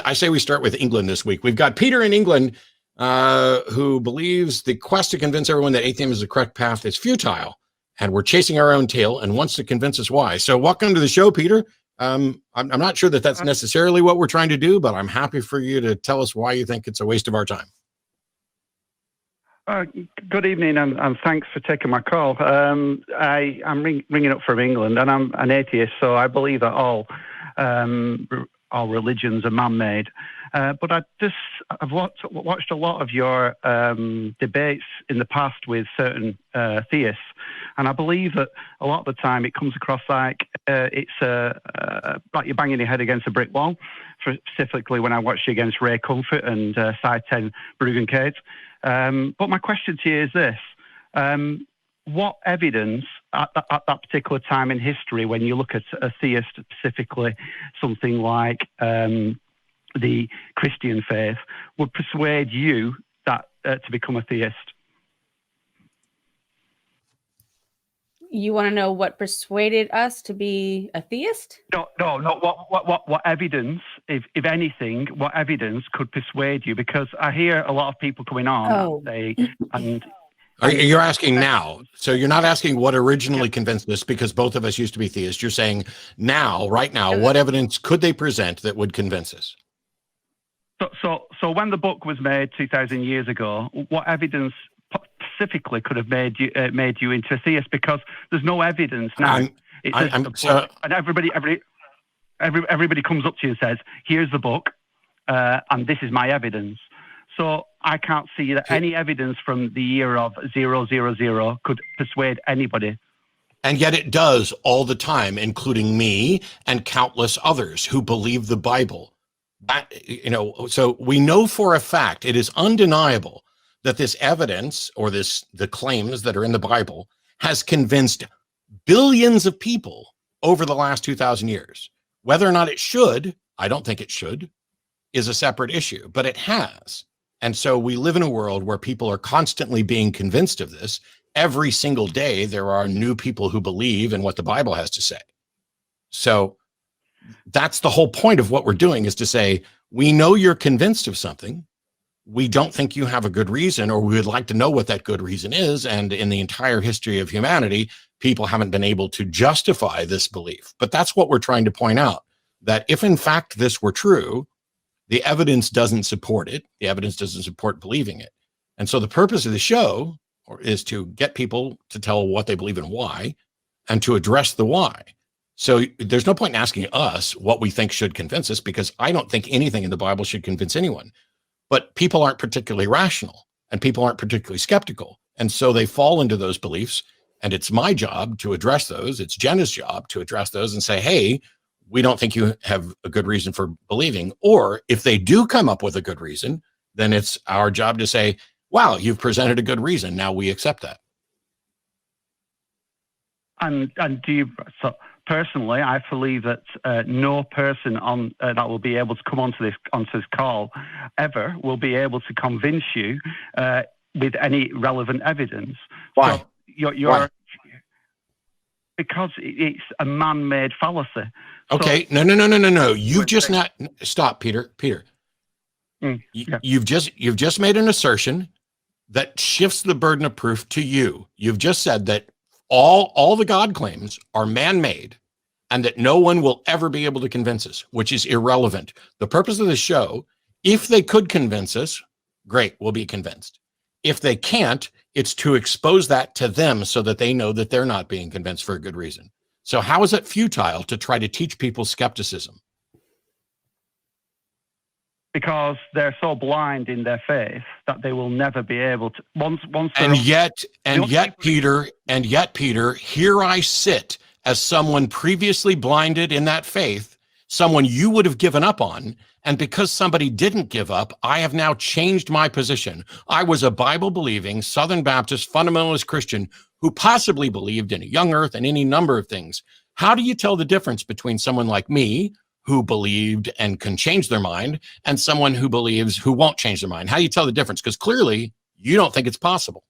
I say we start with England this week. We've got Peter in England who believes the quest to convince everyone that atheism is the correct path is futile, and we're chasing our own tail and wants to convince us why. So welcome to the show, Peter. I'm not sure that that's necessarily what we're trying to do, but I'm happy for you to tell us why you think it's a waste of our time. Good evening, and thanks for taking my call. I'm ringing up from England, and I'm an atheist, so I believe that all religions are man-made. But I've watched a lot of your debates in the past with certain theists, and I believe that a lot of the time it comes across like it's like you're banging your head against a brick wall. Specifically, when I watched you against Ray Comfort and Side 10 Bruggencate. But my question to you is this. What evidence at that particular time in history, when you look at a theist, specifically something like the Christian faith, would persuade you that to become a theist? You want to know what persuaded us to be a theist? No. What evidence, if anything, what evidence could persuade you? Because I hear a lot of people coming on. You're asking now. So you're not asking what originally convinced us, because both of us used to be theists. You're saying now, right now, what evidence could they present that would convince us? So when the book was made 2,000 years ago, what evidence specifically could have made you into a theist? Because there's no evidence now. And everybody comes up to you and says, "Here's the book, and this is my evidence." So I can't see that any evidence from the year of 000 could persuade anybody. And yet it does all the time, including me and countless others who believe the Bible. So we know for a fact, it is undeniable that this evidence, or the claims that are in the Bible, has convinced billions of people over the last 2,000 years. Whether or not it should, I don't think it should, is a separate issue, but it has. And so we live in a world where people are constantly being convinced of this. Every single day, there are new people who believe in what the Bible has to say. So that's the whole point of what we're doing, is to say, we know you're convinced of something. We don't think you have a good reason, or we would like to know what that good reason is. And in the entire history of humanity, people haven't been able to justify this belief. But that's what we're trying to point out, that if in fact this were true, the evidence doesn't support it. The evidence doesn't support believing it. And so the purpose of the show is to get people to tell what they believe and why, and to address the why. So there's no point in asking us what we think should convince us, because I don't think anything in the Bible should convince anyone. But people aren't particularly rational, and people aren't particularly skeptical. And so they fall into those beliefs, and it's my job to address those. It's Jenna's job to address those and say, hey, we don't think you have a good reason for believing. Or if they do come up with a good reason, then it's our job to say, wow, you've presented a good reason. Now we accept that. And do you, so personally, I believe that no person on that will be able to come onto this call ever will be able to convince you with any relevant evidence. Why? So Why? Because it's a man-made fallacy. Okay, so, no. You've just not stop, Peter. You've just made an assertion that shifts the burden of proof to you. You've just said that all the God claims are man-made, and that no one will ever be able to convince us, which is irrelevant. The purpose of the show, if they could convince us, great, we'll be convinced. If they can't, it's to expose that to them so that they know that they're not being convinced for a good reason. So how is it futile to try to teach people skepticism? Because they're so blind in their faith that they will never be able to. And yet, Peter, here I sit as someone previously blinded in that faith, someone you would have given up on. And because somebody didn't give up, I have now changed my position. I was a Bible-believing Southern Baptist fundamentalist Christian who possibly believed in a young earth and any number of things. How do you tell the difference between someone like me, who believed and can change their mind, and someone who believes who won't change their mind? How do you tell the difference? Because clearly you don't think it's possible.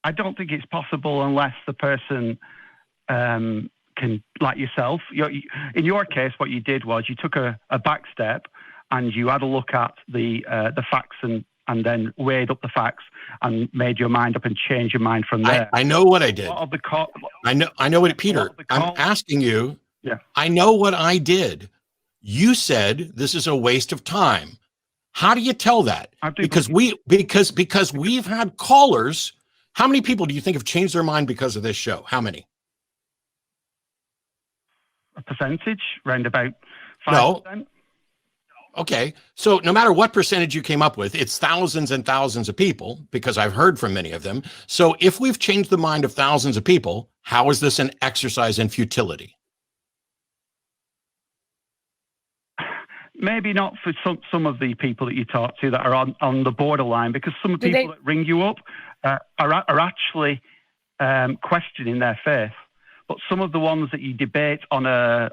I don't think it's possible unless the person can, like yourself, in your case, what you did was you took a back step and you had a look at the facts and then weighed up the facts and made your mind up and changed your mind from there. I know what I did. I know what, Peter, I'm asking you. Yeah. I know what I did. You said this is a waste of time. How do you tell that? Because we've had callers. How many people do you think have changed their mind because of this show? How many? A percentage, around about 5%. No. Okay. So no matter what percentage you came up with, it's thousands and thousands of people, because I've heard from many of them. So if we've changed the mind of thousands of people, how is this an exercise in futility? Maybe not for some of the people that you talk to that are on the borderline, because some of the people that ring you up are actually questioning their faith. But some of the ones that you debate on a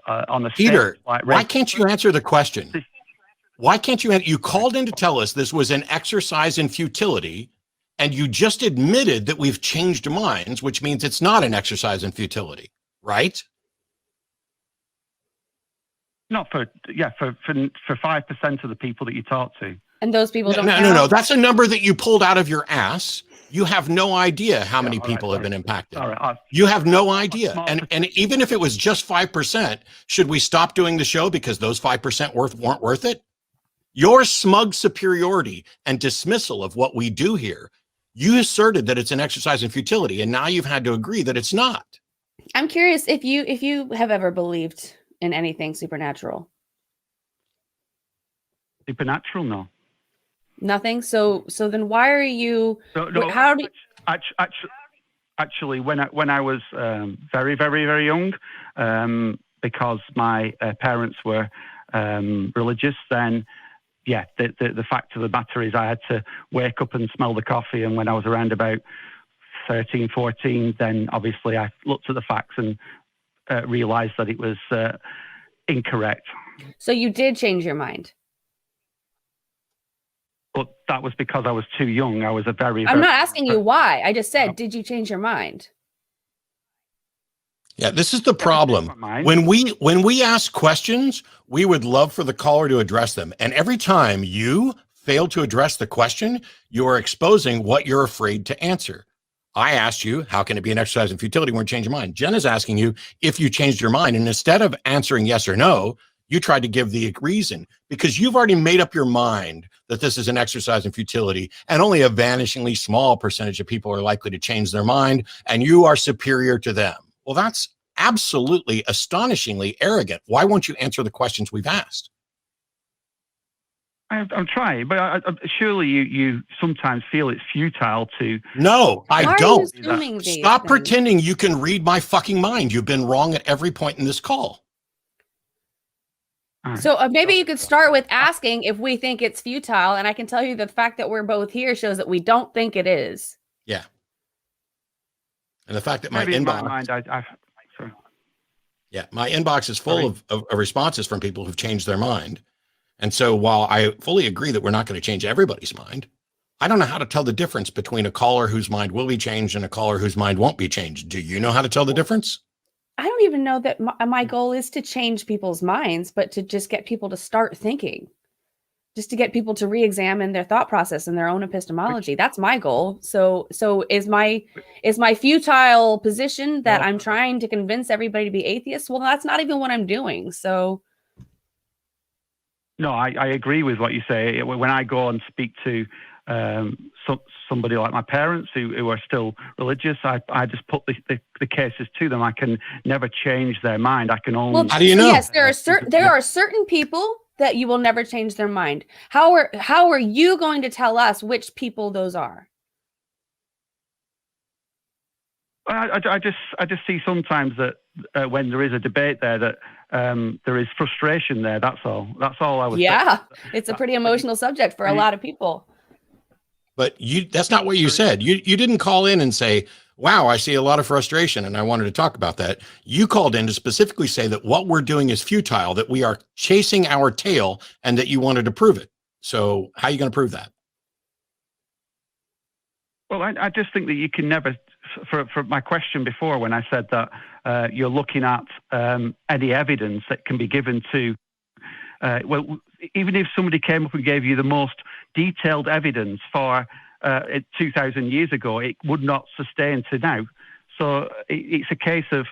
Peter, stage, like why can't you answer the question? Why can't you? You called in to tell us this was an exercise in futility, and you just admitted that we've changed minds, which means it's not an exercise in futility, right? Not for 5% of the people that you talk to. And those people don't. No. That's a number that you pulled out of your ass. You have no idea how many people have been impacted. You have no idea. And even if it was just 5%, should we stop doing the show because those 5% weren't worth it? Your smug superiority and dismissal of what we do here, you asserted that it's an exercise in futility, and now you've had to agree that it's not. I'm curious if you have ever believed in anything supernatural. Supernatural, no. Nothing. So then why are you? No, how do? Actually, when I was very, very, very young, because my parents were religious, then yeah, the fact of the matter is I had to wake up and smell the coffee. And when I was around about 13, 14, then obviously I looked at the facts and realized that it was incorrect. So you did change your mind? But that was because I was too young. I was a very... I'm not asking you why. I just said, did you change your mind? Yeah, this is the problem. When we ask questions, we would love for the caller to address them. And every time you fail to address the question, you are exposing what you're afraid to answer. I asked you, how can it be an exercise in futility when you change your mind? Jenna's asking you if you changed your mind. And instead of answering yes or no, you tried to give the reason, because you've already made up your mind that this is an exercise in futility, and only a vanishingly small percentage of people are likely to change their mind, and you are superior to them. Well, that's absolutely astonishingly arrogant. Why won't you answer the questions we've asked? I'm trying, but surely you sometimes feel it's futile to... No, I don't. Stop pretending you can read my fucking mind. You've been wrong at every point in this call. So maybe you could start with asking if we think it's futile, and I can tell you the fact that we're both here shows that we don't think it is. Yeah. And the fact that my maybe inbox... in my mind, Yeah, my inbox is full of responses from people who've changed their mind. And so while I fully agree that we're not going to change everybody's mind, I don't know how to tell the difference between a caller whose mind will be changed and a caller whose mind won't be changed. Do you know how to tell the difference? I don't even know that my goal is to change people's minds, but to just get people to start thinking, just to get people to re-examine their thought process and their own epistemology. That's my goal. So is my futile position that I'm trying to convince everybody to be atheists? Well, that's not even what I'm doing. So. No, I agree with what you say. When I go and speak to somebody like my parents who are still religious, I just put the cases to them. I can never change their mind. I can only... Well, how do you know? Yes, there are certain people that you will never change their mind. How are you going to tell us which people those are? I just see sometimes that when there is a debate there that there is frustration there. That's all I was saying. Yeah, it's a pretty emotional subject for a lot of people. But that's not what you said. You didn't call in and say, wow, I see a lot of frustration and I wanted to talk about that. You called in to specifically say that what we're doing is futile, that we are chasing our tail, and that you wanted to prove it. So how are you going to prove that? Well, I just think that you can never for my question before, when I said that you're looking at any evidence that can be given to, well, even if somebody came up and gave you the most detailed evidence for 2,000 years ago, it would not sustain to now. So it's a case of,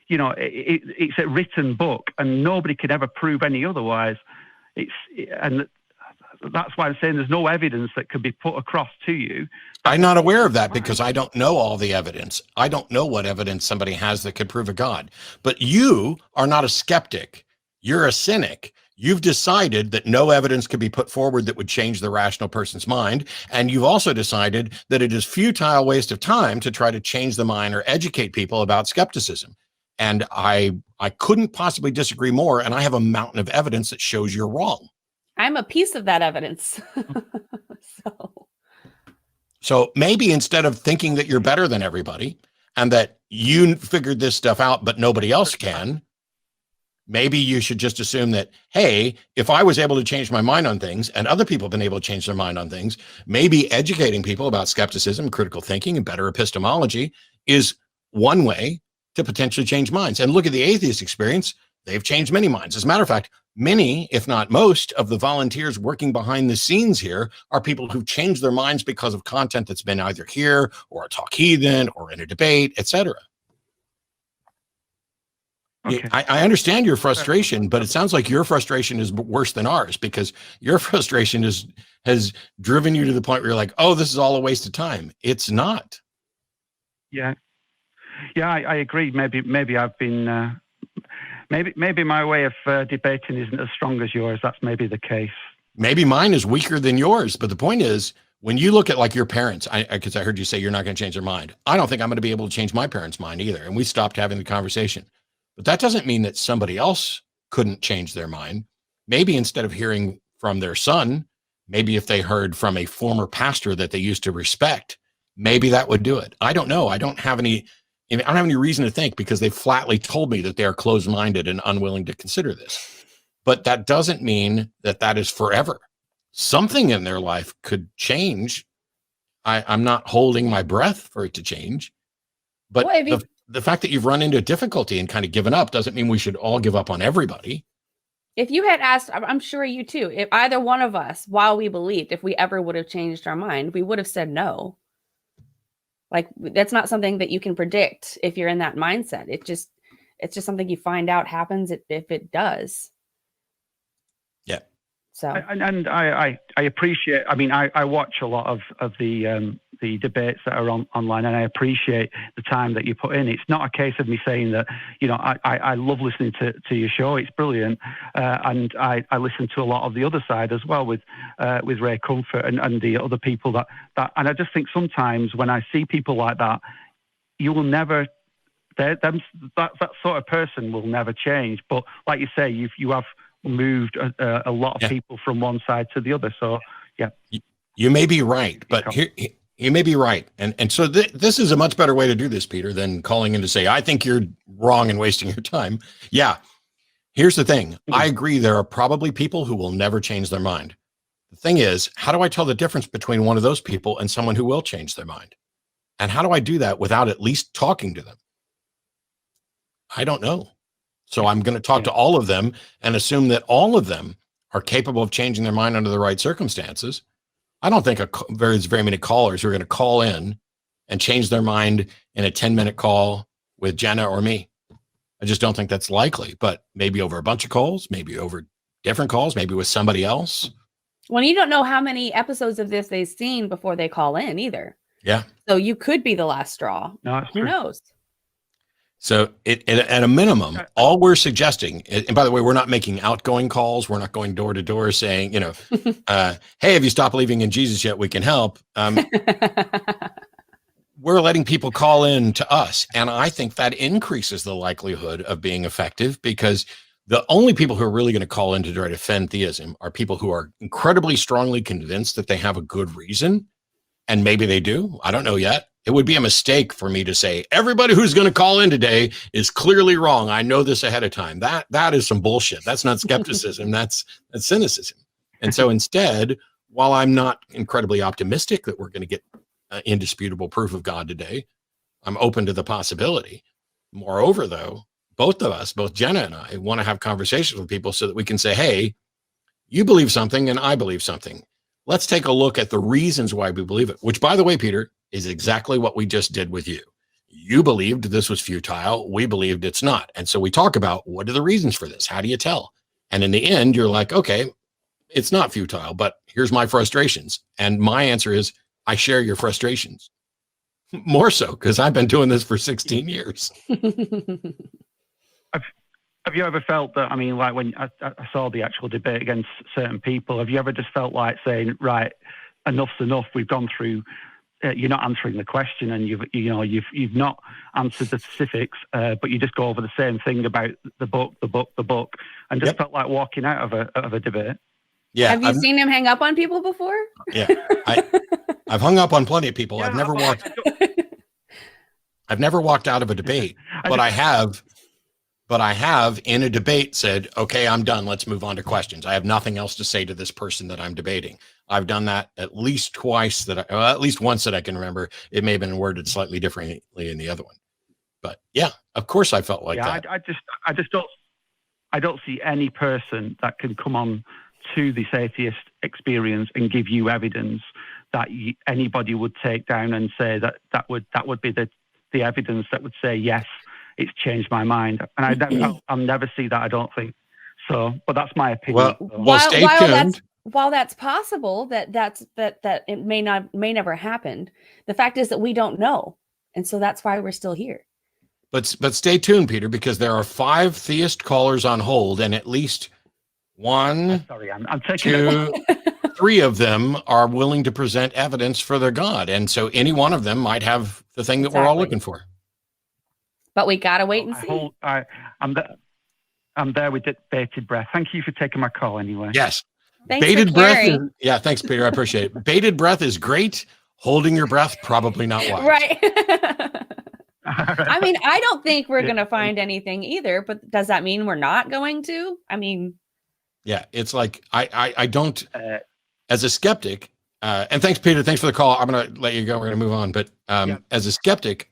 you know, it's a written book, and nobody can ever prove any otherwise. And that's why I'm saying there's no evidence that could be put across to you. I'm not aware of that because I don't know all the evidence. I don't know what evidence somebody has that could prove a God. But you are not a skeptic. You're a cynic. You've decided that no evidence could be put forward that would change the rational person's mind. And you've also decided that it is futile waste of time to try to change the mind or educate people about skepticism. And I couldn't possibly disagree more. And I have a mountain of evidence that shows you're wrong. I'm a piece of that evidence. So maybe instead of thinking that you're better than everybody and that you figured this stuff out, but nobody else can, maybe you should just assume that, hey, if I was able to change my mind on things and other people have been able to change their mind on things, maybe educating people about skepticism, critical thinking, and better epistemology is one way to potentially change minds. And look at the Atheist Experience. They've changed many minds. As a matter of fact, many, if not most, of the volunteers working behind the scenes here are people who've changed their minds because of content that's been either here or a Talk Heathen or in a debate, etc. Okay. I understand your frustration, but it sounds like your frustration is worse than ours because your frustration has driven you to the point where you're like, oh, this is all a waste of time. It's not. Yeah. Yeah, I agree. Maybe I've been... Maybe my way of debating isn't as strong as yours. That's maybe the case. Maybe mine is weaker than yours. But the point is, when you look at like your parents, because I heard you say you're not going to change their mind. I don't think I'm going to be able to change my parents' mind either. And we stopped having the conversation. But that doesn't mean that somebody else couldn't change their mind. Maybe instead of hearing from their son, maybe if they heard from a former pastor that they used to respect, maybe that would do it. I don't know. I don't have any reason to think because they flatly told me that they are closed-minded and unwilling to consider this. But that doesn't mean that that is forever. Something in their life could change. I'm not holding my breath for it to change. But the fact that you've run into difficulty and kind of given up doesn't mean we should all give up on everybody. If you had asked, I'm sure you too, if either one of us, while we believed, if we ever would have changed our mind, we would have said no. Like, that's not something that you can predict if you're in that mindset. It's just something you find out happens if it does. Yeah. So, and I appreciate, I mean, I watch a lot of the debates that are online, and I appreciate the time that you put in. It's not a case of me saying that, you know, I love listening to your show. It's brilliant. And I listen to a lot of the other side as well with Ray Comfort and the other people that, and I just think sometimes when I see people like that, you will never, that sort of person will never change. But like you say, you have moved a lot of people from one side to the other. So, yeah. You may be right, but here, you may be right. And so this is a much better way to do this, Peter, than calling in to say, I think you're wrong and wasting your time. Yeah. Here's the thing. I agree. There are probably people who will never change their mind. The thing is, how do I tell the difference between one of those people and someone who will change their mind? And how do I do that without at least talking to them? I don't know. So I'm going to talk to all of them and assume that all of them are capable of changing their mind under the right circumstances. I don't think there's very many callers who are going to call in and change their mind in a 10-minute call with Jenna or me. I just don't think that's likely, but maybe over a bunch of calls, maybe over different calls, maybe with somebody else. Well, you don't know how many episodes of this they've seen before they call in either. Yeah. So you could be the last straw. No, who knows? So at a minimum, all we're suggesting, and by the way, we're not making outgoing calls. We're not going door to door saying, you know, hey, have you stopped believing in Jesus yet? We can help. We're letting people call in to us. And I think that increases the likelihood of being effective because the only people who are really going to call in to try to defend theism are people who are incredibly strongly convinced that they have a good reason. And maybe they do. I don't know yet. It would be a mistake for me to say, everybody who's going to call in today is clearly wrong. I know this ahead of time. That is some bullshit. That's not skepticism. That's cynicism. And so instead, while I'm not incredibly optimistic that we're going to get indisputable proof of God today, I'm open to the possibility. Moreover, though, both of us, both Jenna and I, want to have conversations with people so that we can say, hey, you believe something and I believe something. Let's take a look at the reasons why we believe it, which, by the way, Peter, is exactly what we just did with you. You believed this was futile. We believed it's not. And so we talk about, what are the reasons for this? How do you tell? And in the end, you're like, okay, it's not futile, but here's my frustrations. And my answer is, I share your frustrations. More so, because I've been doing this for 16 years. Have you ever felt that, I mean, like when I saw the actual debate against certain people, have you ever just felt like saying, right, enough's enough, we've gone through, you're not answering the question, and you've not answered the specifics, but you just go over the same thing about the book, and just felt like walking out of a debate? Yeah. Have you seen him hang up on people before? Yeah. I've hung up on plenty of people. Yeah, I've never walked out of a debate, but I have in a debate said, okay, I'm done. Let's move on to questions. I have nothing else to say to this person that I'm debating. I've done that at least twice at least once that I can remember. It may have been worded slightly differently in the other one, but yeah, of course I felt like that. I don't see any person that can come on to this atheist experience and give you evidence that anybody would take down and say that would be the evidence that would say, yes, it's changed my mind. And I'll never see that, I don't think. So, but that's my opinion. Well, stay tuned. While that's possible, that it may never happen. The fact is that we don't know. And so that's why we're still here. But stay tuned, Peter, because there are 5 theist callers on hold, and at least one, I'm taking 2, 3 of them are willing to present evidence for their God. And so any one of them might have the thing that we're all looking for. But we got to wait and see. I'm there with bated breath. Thank you for taking my call anyway. Yes. Thanks bated for breath. Thanks, Peter. I appreciate it. Bated breath is great. Holding your breath, probably not wise. Right. I mean, I don't think we're going to find anything either, but does that mean we're not going to? I mean, yeah, it's like, I don't, as a skeptic, and thanks, Peter, thanks for the call. I'm going to let you go. We're going to move on. But as a skeptic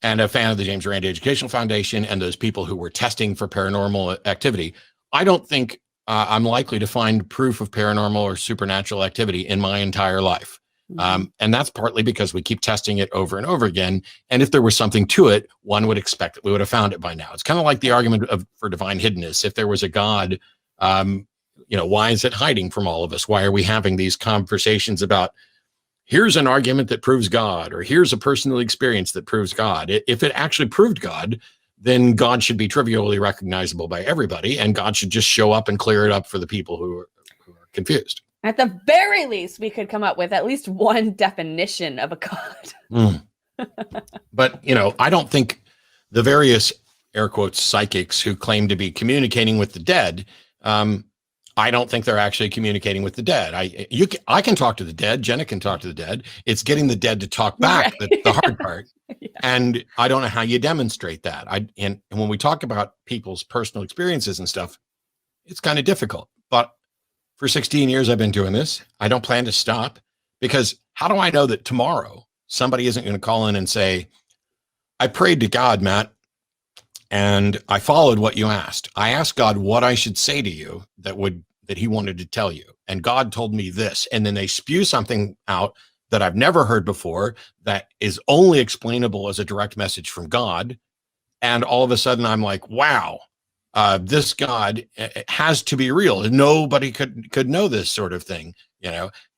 and a fan of the James Randi Educational Foundation and those people who were testing for paranormal activity, I don't think I'm likely to find proof of paranormal or supernatural activity in my entire life. And that's partly because we keep testing it over and over again. And if there was something to it, one would expect that we would have found it by now. It's kind of like the argument for divine hiddenness. If there was a God, why is it hiding from all of us? Why are we having these conversations about, here's an argument that proves God, or here's a personal experience that proves God? If it actually proved God, then God should be trivially recognizable by everybody, and God should just show up and clear it up for the people who are confused. At the very least, we could come up with at least one definition of a God. But, I don't think the various, air quotes, psychics who claim to be communicating with the dead, I don't think they're actually communicating with the dead. I can talk to the dead. Jenna can talk to the dead. It's getting the dead to talk back that's the hard part. Yeah. And I don't know how you demonstrate that. And when we talk about people's personal experiences and stuff, it's kind of difficult. But for 16 years, I've been doing this. I don't plan to stop, because how do I know that tomorrow somebody isn't going to call in and say, I prayed to God, Matt, and I followed what you asked. I asked God what I should say to you that he wanted to tell you. And God told me this. And then they spew something out that I've never heard before that is only explainable as a direct message from God. And all of a sudden I'm like, wow, this God has to be real. Nobody could know this sort of thing.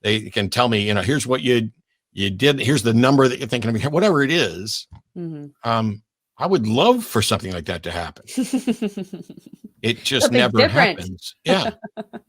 They can tell me, here's what you did. Here's the number that you're thinking of, whatever it is. Mm-hmm. I would love for something like that to happen. It just never happens. Yeah.